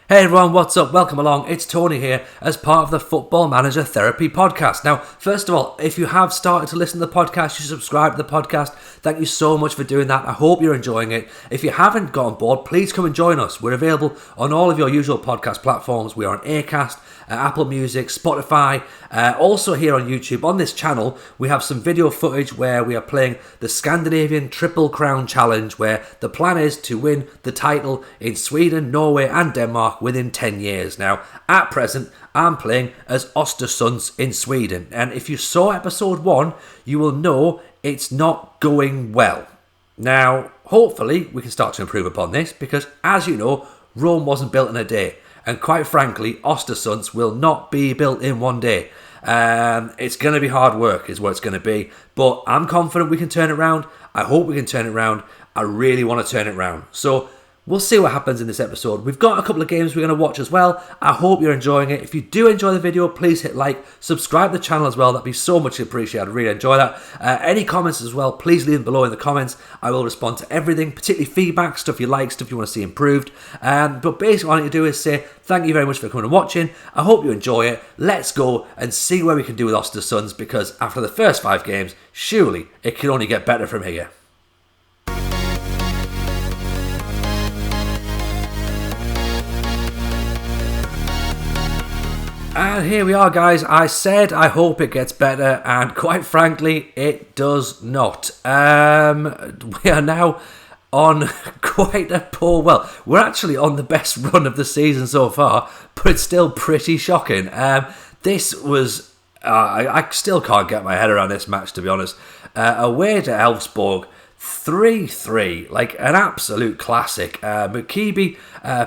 Hey everyone, what's up? Welcome along. It's Tony here as part of the Football Manager Therapy podcast. Now, first of all, if you have started to listen to the podcast, you subscribe to the podcast. Thank you so much for doing that. I hope you're enjoying it. If you haven't got on board, please come and join us. We're available on all of your usual podcast platforms. We are on Acast, Apple Music, Spotify, also here on YouTube. On this channel, we have some video footage where we are playing the Scandinavian Triple Crown challenge, where the plan is to win the title in Sweden, Norway and Denmark within 10 years. Now, at present, I'm playing as Ostersunds in Sweden, and if you saw episode 1, you will know it's not going well. Now, hopefully, we can start to improve upon this, because, as you know, Rome wasn't built in a day. And quite frankly, Ostersunds will not be built in one day. It's going to be hard work is what it's going to be. But I'm confident we can turn it around. I hope we can turn it around. I really want to turn it around. So we'll see what happens in this episode. We've got a couple of games we're going to watch as well. I hope you're enjoying it. If you do enjoy the video, please hit like, subscribe to the channel as well. That'd be so much appreciated. I'd really enjoy that. Any comments as well, please leave them below in the comments. I will respond to everything, particularly feedback, stuff you like, stuff you want to see improved. But basically what I need to do is say thank you very much for coming and watching. I hope you enjoy it. Let's go and see where we can do with Ostersunds, because after the first 5 games, surely it can only get better from here. And here we are, guys. I said I hope it gets better, and quite frankly, it does not. We are now on quite a poor... Well, we're actually on the best run of the season so far, but it's still pretty shocking. This was... I still can't get my head around this match, to be honest. Away to Elfsborg, 3-3, like an absolute classic. McKeeby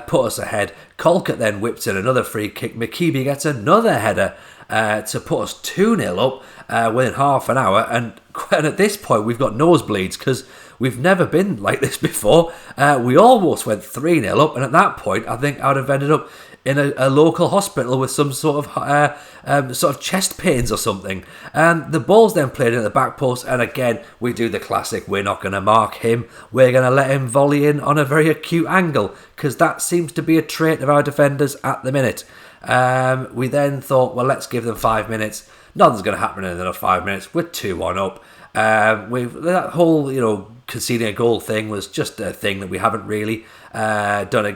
put us ahead. Colkett then whips in another free kick. McKeeby gets another header to put us 2-0 up within half an hour. And at this point, we've got nosebleeds because we've never been like this before. We almost went 3-0 up. And at that point, I think I would have ended up in a local hospital with some sort of chest pains or something. The ball's then played in at the back post, and again we do the classic, we're not going to mark him, we're going to let him volley in on a very acute angle, because that seems to be a trait of our defenders at the minute. We then thought, well, let's give them 5 minutes. Nothing's going to happen in another 5 minutes. We're 2-1 up. That whole, conceding a goal thing was just a thing that we haven't really done.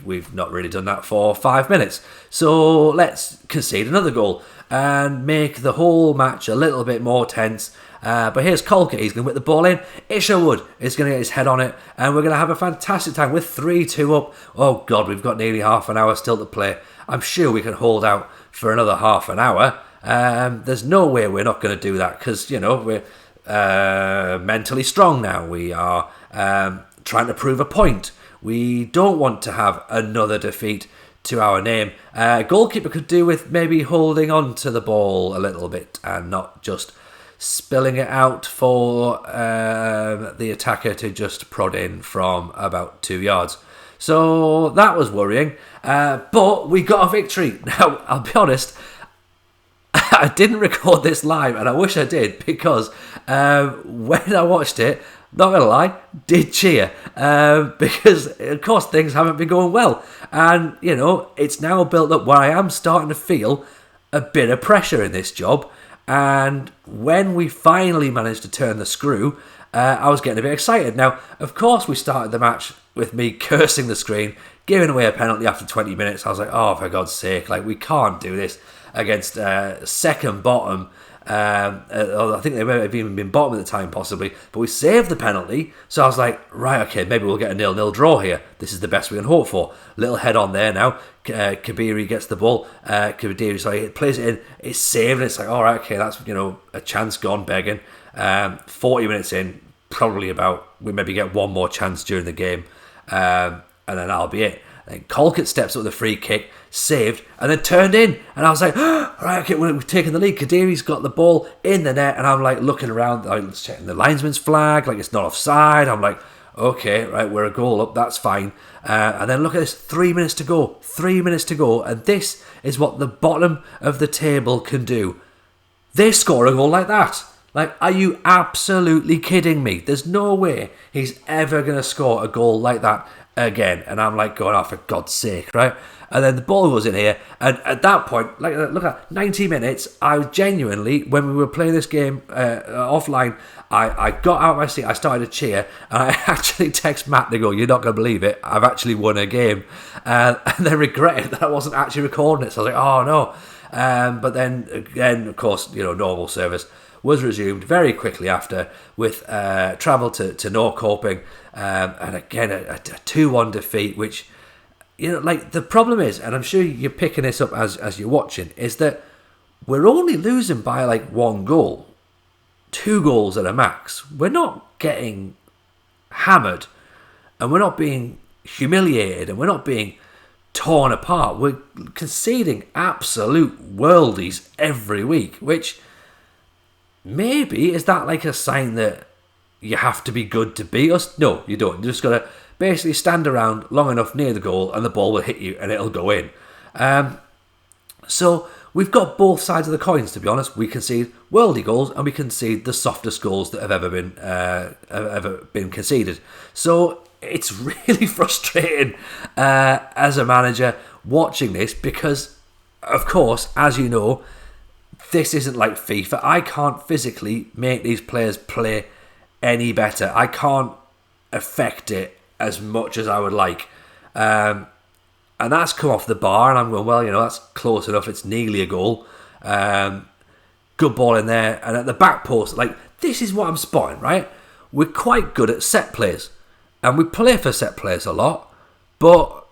We've not really done that for 5 minutes. So let's concede another goal and make the whole match a little bit more tense. But here's Colkett, he's going to whip the ball in. Isherwood is going to get his head on it, and we're going to have a fantastic time. We're 3-2 up. Oh God, we've got nearly half an hour still to play. I'm sure we can hold out for another half an hour. There's no way we're not going to do that, because, we're mentally strong now. We are trying to prove a point. We don't want to have another defeat to our name. Goalkeeper could do with maybe holding on to the ball a little bit and not just spilling it out for the attacker to just prod in from about 2 yards. So that was worrying. But we got a victory. Now, I'll be honest, I didn't record this live, and I wish I did, because when I watched it, not going to lie, did cheer, because of course things haven't been going well, and it's now built up where I am starting to feel a bit of pressure in this job. And when we finally managed to turn the screw, I was getting a bit excited. Now, of course, we started the match with me cursing the screen, giving away a penalty after 20 minutes. I was like, oh, for God's sake, we can't do this against second bottom. I think they may have even been bottom at the time, possibly. But we saved the penalty, so I was like, right, okay, maybe we'll get a 0-0 draw here. This is the best we can hope for. Little head on there now. Kabiri gets the ball. Kabiri plays it in. It's saved, and it's like, all right, okay, that's a chance gone begging. 40 minutes in, probably we maybe get one more chance during the game, and then that'll be it. Then Colkett steps up with a free kick, saved, and then turned in. And I was like, right, okay, we've taken the lead. Kadiri's got the ball in the net, and I'm looking around, checking the linesman's flag, it's not offside. I'm like, okay, right, we're a goal up, that's fine. And then look at this, 3 minutes to go. 3 minutes to go, and this is what the bottom of the table can do. They score a goal like that. Are you absolutely kidding me? There's no way he's ever going to score a goal like that. again. And I'm like going, oh, for God's sake, right? And then the ball goes in here. And at that point, like, look at 90 minutes, I was genuinely, when we were playing this game offline, I got out of my seat, I started to cheer, and I actually text Matt to go, you're not going to believe it, I've actually won a game. And then regretted that I wasn't actually recording it. So I was like, oh no. But then again, of course, normal service was resumed very quickly after with travel to Norrköping, and again a 2-1 defeat, which, like, the problem is, and I'm sure you're picking this up as you're watching, is that we're only losing by like 1 goal, 2 goals at a max. We're not getting hammered, and we're not being humiliated, and we're not being torn apart. We're conceding absolute worldies every week, which maybe is that like a sign that you have to be good to beat us? No, you don't. You just got to basically stand around long enough near the goal and the ball will hit you and it'll go in. So we've got both sides of the coins, to be honest. We concede worldy goals and we concede the softest goals that have ever been conceded. So it's really frustrating as a manager watching this because, of course, as you know, this isn't like FIFA. I can't physically make these players play any better. I can't affect it as much as I would like. And that's come off the bar, and I'm going, well, that's close enough. It's nearly a goal. Good ball in there. And at the back post, like, this is what I'm spotting, right? We're quite good at set plays. And we play for set plays a lot. But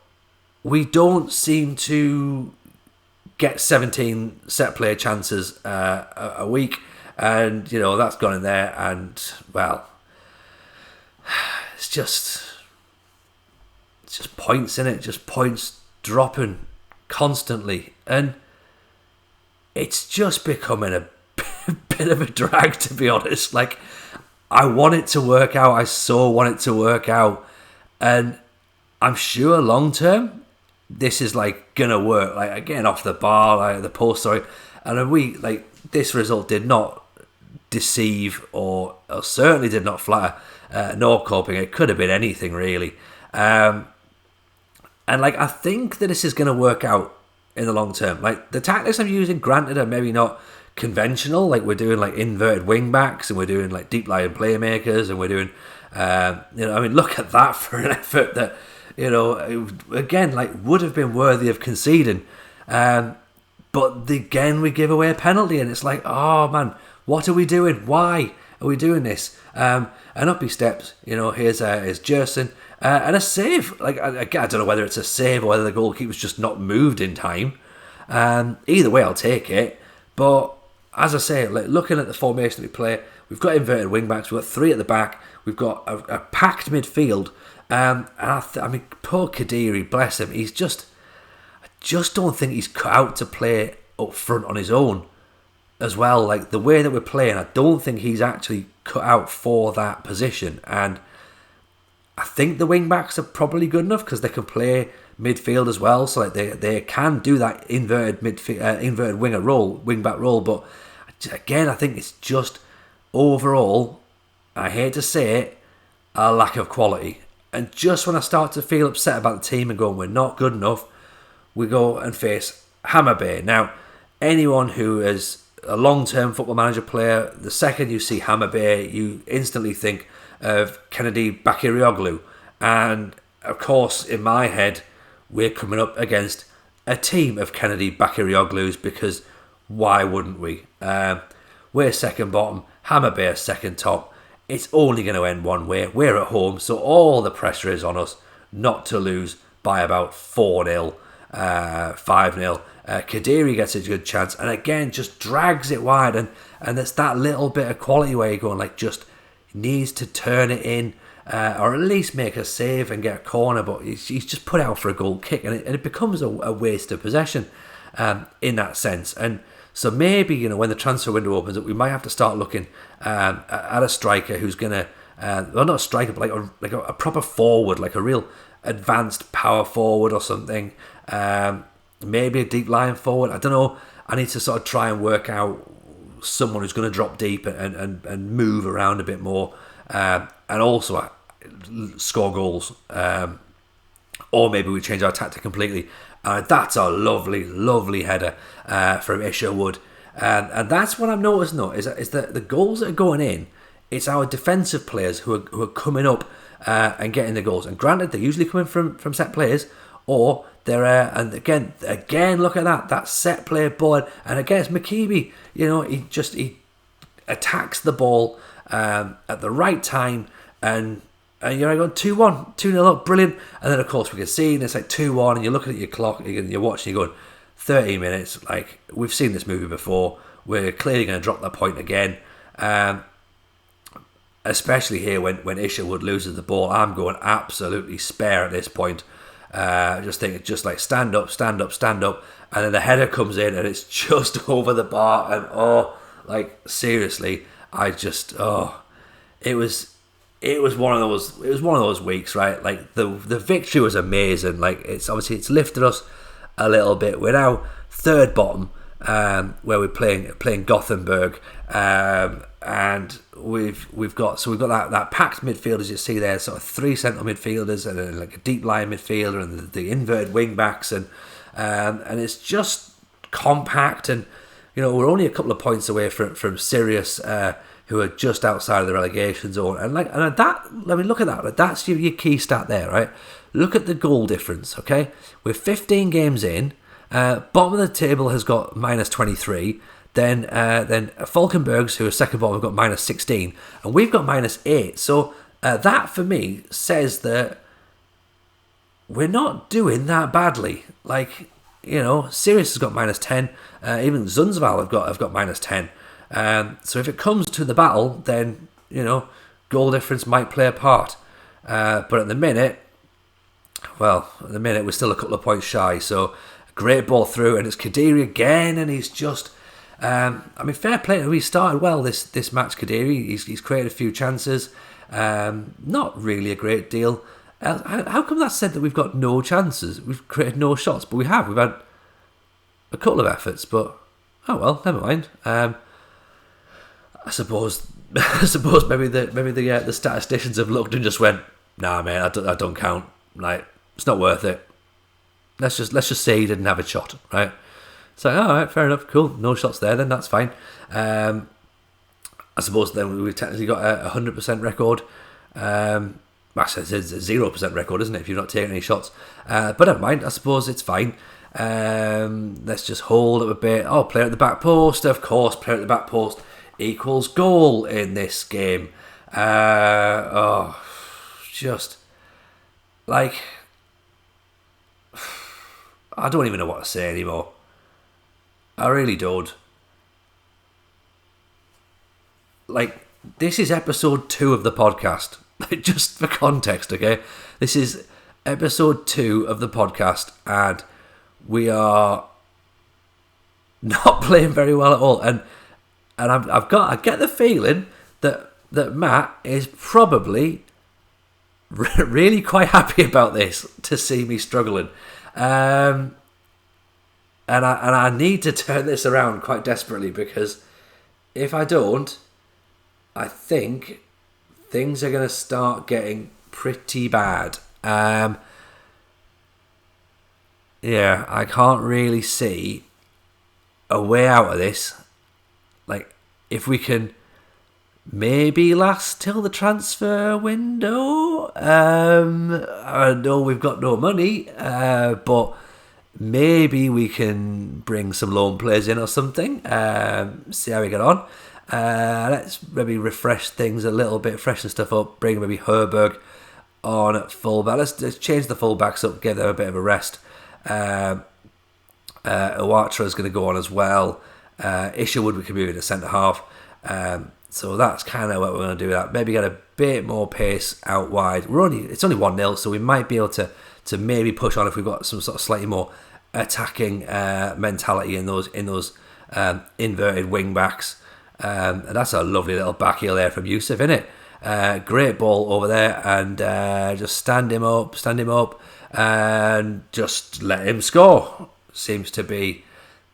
we don't seem to get 17 set play chances a week. And, that's gone in there. And, well, it's just points in it, just points dropping constantly, and it's just becoming a bit of a drag, to be honest. Like, I want it to work out, I so want it to work out, and I'm sure long term this is like gonna work. Like, again, off the bar, like the post, sorry, and this result did not deceive or certainly did not flatter Norrköping. It could have been anything really. And I think that this is going to work out in the long term. Like, the tactics I'm using, granted, are maybe not conventional. Like, we're doing like inverted wing backs, and we're doing like deep lying playmakers, and we're doing, look at that for an effort that, again, like, would have been worthy of conceding. But again, we give away a penalty, and it's like, oh man, what are we doing? Why are we doing this? And up he steps. Here's Jerson. And a save. Like, I don't know whether it's a save or whether the goalkeeper's just not moved in time. Either way, I'll take it. But as I say, like, looking at the formation that we play, we've got inverted wing backs. We've got 3 at the back. We've got a packed midfield. And poor Kadiri, bless him. I just don't think he's cut out to play up front on his own as well. Like, the way that we're playing, I don't think he's actually cut out for that position. And I think the wing backs are probably good enough because they can play midfield as well, so like they can do that inverted wing back role. But again, I think it's just overall, I hate to say it, a lack of quality. And just when I start to feel upset about the team and going, we're not good enough, we go and face Hammarby. Now, anyone who is a long-term football manager player, the second you see Hammarby, you instantly think of Kennedy Bakircioglu, and of course in my head we're coming up against a team of Kennedy Bakircioglus, because why wouldn't we? We're second bottom, Hammarby are second top. It's only going to end one way. We're at home, so all the pressure is on us not to lose by about 4-0, 5-0. Kadiri gets a good chance and again just drags it wide, and it's that little bit of quality where you're going, like, just needs to turn it in, or at least make a save and get a corner, but he's just put out for a goal kick, and it becomes a waste of possession in that sense. And so maybe, when the transfer window opens up, we might have to start looking at a striker who's going to, well, not a striker, but like a proper forward, like a real advanced power forward or something, maybe a deep line forward. I don't know. I need to sort of try and work out someone who's going to drop deep and move around a bit more, and also score goals. or maybe we change our tactic completely. That's a lovely, lovely header from Isherwood. And that's what I'm noticing though, is that the goals that are going in, it's our defensive players who are coming up and getting the goals. And granted, they're usually coming from set players, or they're and again, look at that set play ball. And again, it's McKeeby. He attacks the ball at the right time, and you're going 2-1, 2-0 up, brilliant. And then of course we can see, and it's like 2-1, and you're looking at your clock, and you're watching, you're going 30 minutes. Like, we've seen this movie before. We're clearly going to drop that point again. Especially here when Isherwood loses the ball, I'm going absolutely spare at this point. Just stand up, and then the header comes in and it's just over the bar, and seriously, it was one of those weeks, right? Like the victory was amazing. Like, it's lifted us a little bit. We're now third bottom, where we're playing Gothenburg, and we've got that packed midfield, as you see there, sort of 3 central midfielders and then like a deep line midfielder and the inverted wing backs, and it's just compact, and we're only a couple of points away from Sirius, who are just outside of the relegation zone, and look at that. Like, that's your key stat there, right? Look at the goal difference. Okay, we're 15 games in. Bottom of the table has got minus 23. Then Falkenbergs, who are second bottom, have got minus 16, and we've got minus 8. So that for me says that we're not doing that badly. Like, Sirius has got minus 10. Even Sundsvall have got minus 10. So if it comes to the battle, then goal difference might play a part. But at the minute we're still a couple of points shy. So great ball through, and it's Kadiri again, and he's just. Fair play to him. He started well this match, Kadiri. He's created a few chances. Not really a great deal. How come that said that we've got no chances? We've created no shots, but we have. We've had a couple of efforts, but oh well, never mind. I suppose maybe the statisticians have looked and just went, nah, mate, I don't count. Like, it's not worth it. Let's just say he didn't have a shot, right? So, all right, fair enough, cool. No shots there, then that's fine. I suppose then we've technically got a 100% record. Actually, it's a 0% record, isn't it, if you're not taking any shots? But never mind, I suppose it's fine. Let's just hold up a bit. Oh, player at the back post. Of course, player at the back post equals goal in this game. Just like, I don't even know what to say anymore. I really don't. Like, this is episode 2 of the podcast. Just for context, okay? This is episode 2 of the podcast, and we are not playing very well at all. And I get the feeling that Matt is probably really quite happy about this, to see me struggling. And I need to turn this around quite desperately, because if I don't, I think things are going to start getting pretty bad. I can't really see a way out of this. Like, if we can maybe last till the transfer window. I know we've got no money, but maybe we can bring some loan players in or something. See how we get on. Let's maybe refresh things a little bit, freshen stuff up, bring maybe Herberg on at fullback. Let's change the fullbacks up, give them a bit of a rest. Owatra is going to go on as well. Isherwood, we can move into centre half. So that's kind of what we're going to do. That maybe get a bit more pace out wide. It's only 1-0, so we might be able to maybe push on if we've got some sort of slightly more attacking mentality in those inverted wing backs. And that's a lovely little back heel there from Yusuf, isn't it? Great ball over there, and just stand him up, and just let him score. Seems to be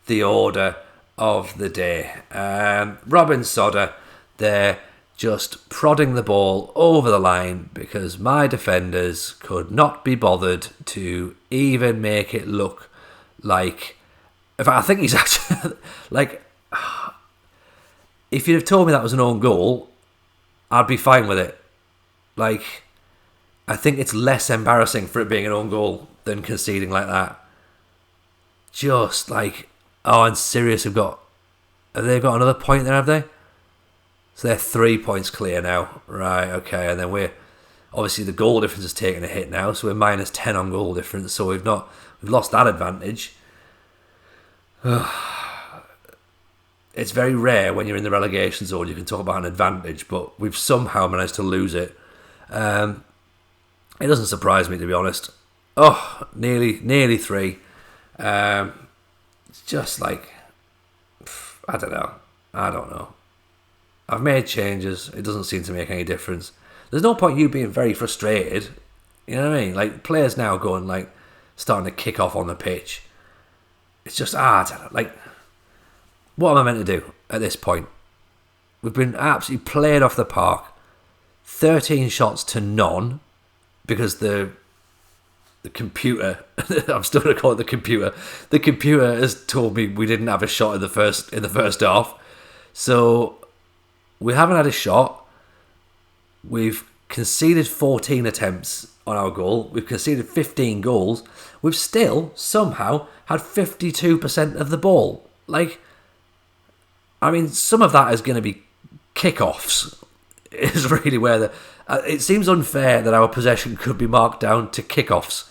the order of the day. Robin Sodder there, just prodding the ball over the line because my defenders could not be bothered to even make it look like... In fact, I think he's actually... like, if you'd have told me that was an own goal, I'd be fine with it. Like, I think it's less embarrassing for it being an own goal than conceding like that. Just like... Oh, and Sirius have they got another point there, have they? So they're 3 points clear now. Right, okay. And then we're... Obviously, the goal difference has taken a hit now, so we're minus 10 on goal difference, so we've lost that advantage. It's very rare when you're in the relegation zone you can talk about an advantage, but we've somehow managed to lose it. It doesn't surprise me, to be honest. Oh, nearly 3. It's just like... I don't know. I've made changes. It doesn't seem to make any difference. There's no point you being very frustrated. You know what I mean? Like, players now going, like, starting to kick off on the pitch. It's just, I don't know. Like, what am I meant to do at this point? We've been absolutely played off the park. 13 shots to none because the computer, I'm still going to call it the computer. The computer has told me we didn't have a shot in the first half. So we haven't had a shot. We've conceded 14 attempts on our goal. We've conceded 15 goals. We've still somehow had 52% of the ball. Like, I mean, some of that is going to be kickoffs. Is really where it seems unfair that our possession could be marked down to kickoffs.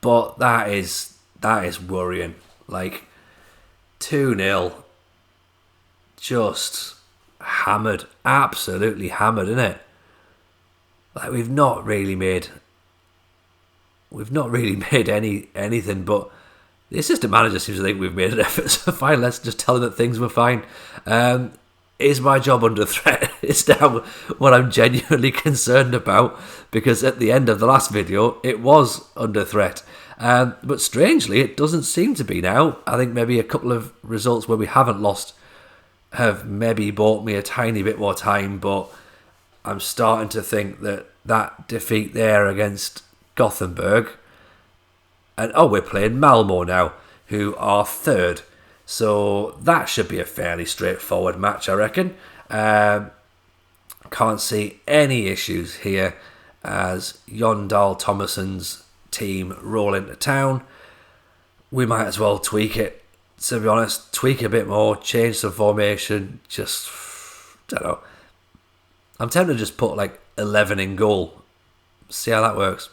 But that is worrying. Like, 2-0. Just hammered. Absolutely hammered, isn't it? Like, we've not really made anything, but the assistant manager seems to think we've made an effort, so fine, let's just tell him that things were fine. Is my job under threat? It's now what I'm genuinely concerned about, because at the end of the last video, it was under threat. But strangely, it doesn't seem to be now. I think maybe a couple of results where we haven't lost have maybe bought me a tiny bit more time, but I'm starting to think that defeat there against Gothenburg, and we're playing Malmo now, who are third. So that should be a fairly straightforward match, I reckon. Can't see any issues here as Jon Dahl Tomasson's team roll into town. We might as well tweak it, to be honest. Tweak a bit more, change some formation. Just, don't know. I'm tempted to just put like 11 in goal. See how that works.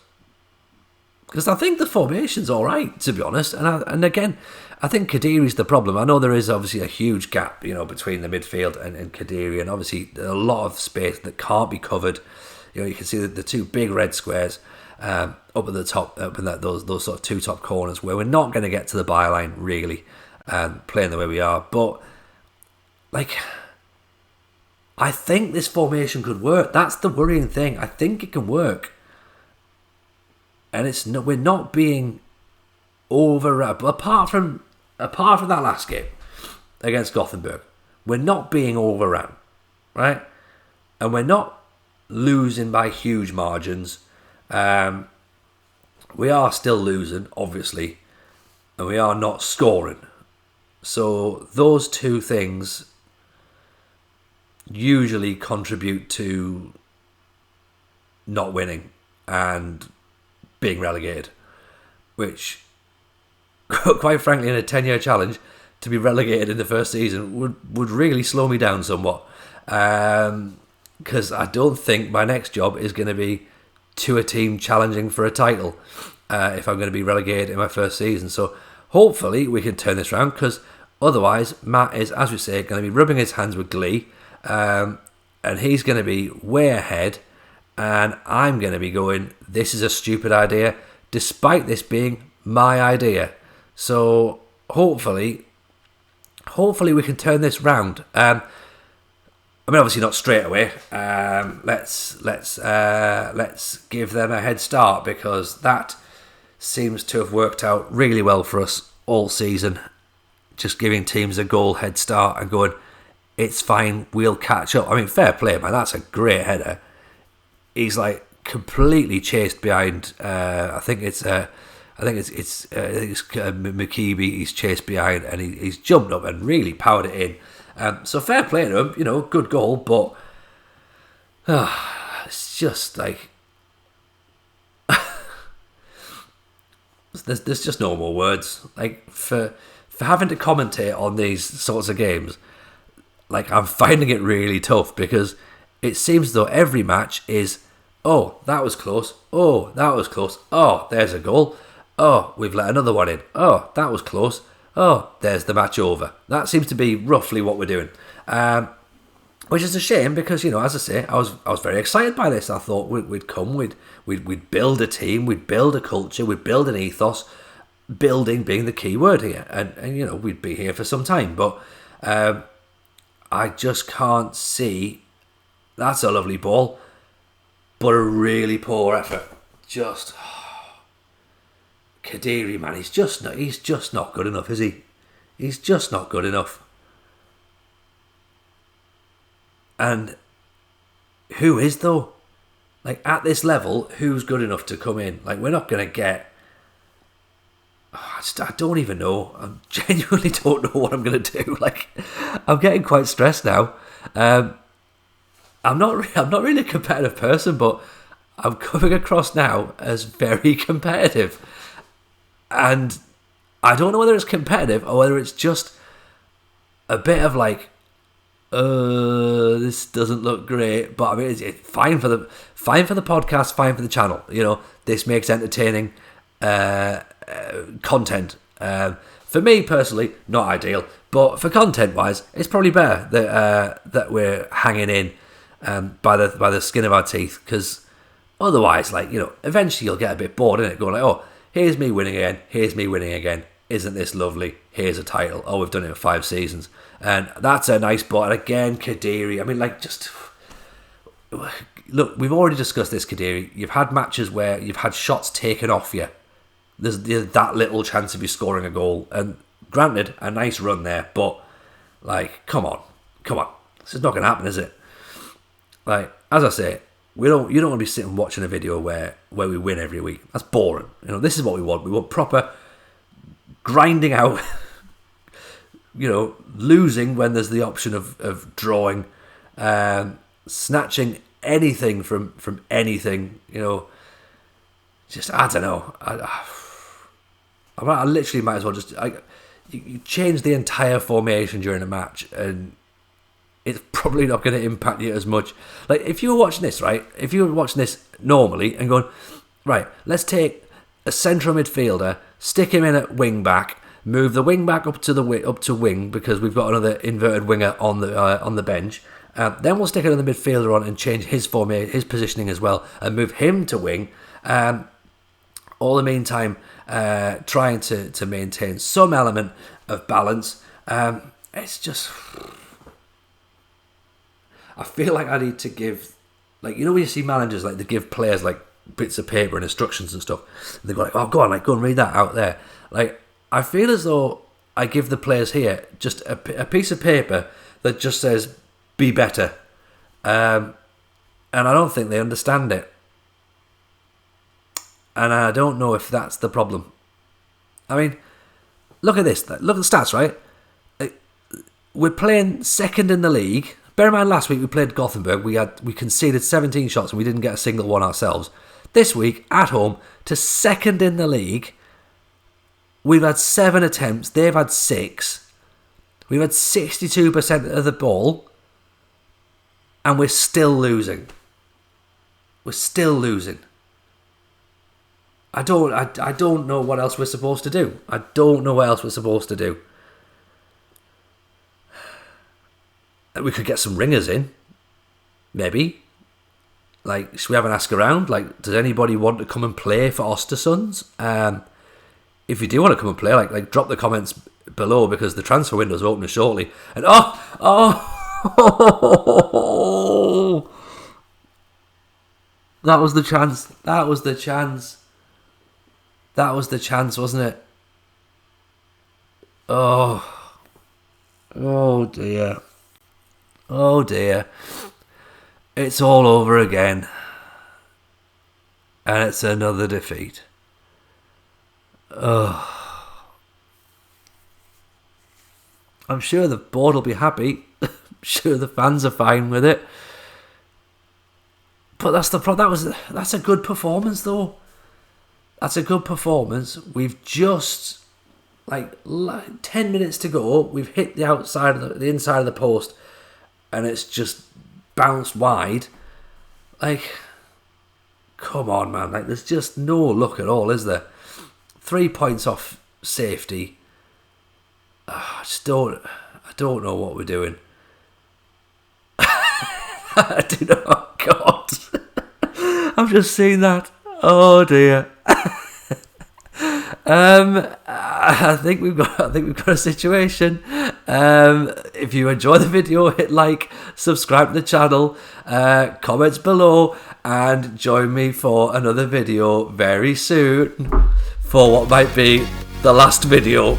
Because I think the formation's all right, to be honest. And again, I think Kadiri's the problem. I know there is obviously a huge gap, between the midfield and Kadiri, and obviously a lot of space that can't be covered. You can see the two big red squares up at the top, up in those sort of two top corners where we're not going to get to the byline really, playing the way we are. But like, I think this formation could work. That's the worrying thing. I think it can work. And we're not being overrun. Apart from that last game against Gothenburg, we're not being overrun, right? And we're not losing by huge margins. We are still losing, obviously, and we are not scoring. So those two things usually contribute to not winning and being relegated, which, quite frankly, in a 10-year challenge, to be relegated in the first season would really slow me down somewhat. Because I don't think my next job is going to be to a team challenging for a title if I'm going to be relegated in my first season. So hopefully we can turn this around, because otherwise Matt is, as we say, going to be rubbing his hands with glee, and he's going to be way ahead. And I'm going to be going, this is a stupid idea, despite this being my idea. So hopefully we can turn this round. I mean, obviously not straight away. Let's give them a head start, because that seems to have worked out really well for us all season. Just giving teams a goal head start and going, it's fine, we'll catch up. I mean, fair play, man. That's a great header. He's like completely chased behind. I think it's McKeeby. He's chased behind, and he's jumped up and really powered it in. So fair play to him. Good goal, but it's just like there's just no more words. Like for having to commentate on these sorts of games, like I'm finding it really tough because it seems though every match is, oh, that was close. Oh, that was close. Oh, there's a goal. Oh, we've let another one in. Oh, that was close. Oh, there's the match over. That seems to be roughly what we're doing. Which is a shame because, as I say, I was very excited by this. I thought we'd come, we'd build a team, we'd build a culture, we'd build an ethos, building being the key word here. And we'd be here for some time. But I just can't see. That's a lovely ball, but a really poor effort. Just Kadiri, man, he's just not good enough, is he? He's just not good enough. And who is though? Like at this level, who's good enough to come in? Like we're not gonna get. I don't even know. I genuinely don't know what I'm gonna do. Like I'm getting quite stressed now. I'm not really a competitive person, but I'm coming across now as very competitive. And I don't know whether it's competitive or whether it's just a bit of like, this doesn't look great. But I mean, it's fine for the podcast, fine for the channel. This makes entertaining content. For me personally, not ideal, but for content wise, it's probably better that we're hanging in by the skin of our teeth, because otherwise, eventually you'll get a bit bored, innit? Going like, oh, here's me winning again. Here's me winning again. Isn't this lovely? Here's a title. Oh, we've done it for 5 seasons. And that's a nice ball. And again, Kadiri. I mean, look, we've already discussed this, Kadiri. You've had matches where you've had shots taken off you. There's that little chance of you scoring a goal. And granted, a nice run there. But, come on. This is not going to happen, is it? As I say, you don't want to be sitting watching a video where we win every week. That's boring. This is what we want. We want proper grinding out, losing when there's the option of drawing, snatching anything from anything, just, I don't know. I literally might as well just, you change the entire formation during a match and it's probably not going to impact you as much. Like, if you were watching this, right? If you were watching this normally and going, right, let's take a central midfielder, stick him in at wing back, move the wing back up to wing because we've got another inverted winger on the bench. Then we'll stick another midfielder on and change his positioning as well and move him to wing. All the meantime, trying to maintain some element of balance. It's just, I feel like I need to give, when you see managers, they give players, bits of paper and instructions and stuff. And they go, oh, go on, go and read that out there. I feel as though I give the players here just a piece of paper that just says, be better. And I don't think they understand it. And I don't know if that's the problem. I mean, look at this. Look at the stats, right? We're playing second in the league. Bear in mind, last week we played Gothenburg. We conceded 17 shots and we didn't get a single one ourselves. This week, at home, to second in the league, we've had 7 attempts. They've had 6. We've had 62% of the ball. And we're still losing. We're still losing. I don't know what else we're supposed to do. I don't know what else we're supposed to do. We could get some ringers in. Maybe. Should we have an ask around? Does anybody want to come and play for Ostersunds? If you do want to come and play, drop the comments below because the transfer window is opening shortly. And that was the chance. That was the chance. That was the chance, wasn't it? Oh dear. Oh dear. It's all over again. And it's another defeat. Oh. I'm sure the board will be happy. I'm sure the fans are fine with it. But that's the problem. That's a good performance, though. That's a good performance. We've just, like 10 minutes to go. We've hit the outside of the inside of the post, and it's just bounced wide. Like, come on, man. Like, there's just no luck at all, is there? 3 points off safety. I don't know what we're doing. I do not. God, I've just seen that. Oh dear. I think we've got a situation. If you enjoy the video, hit like, subscribe to the channel, comments below, and join me for another video very soon for what might be the last video.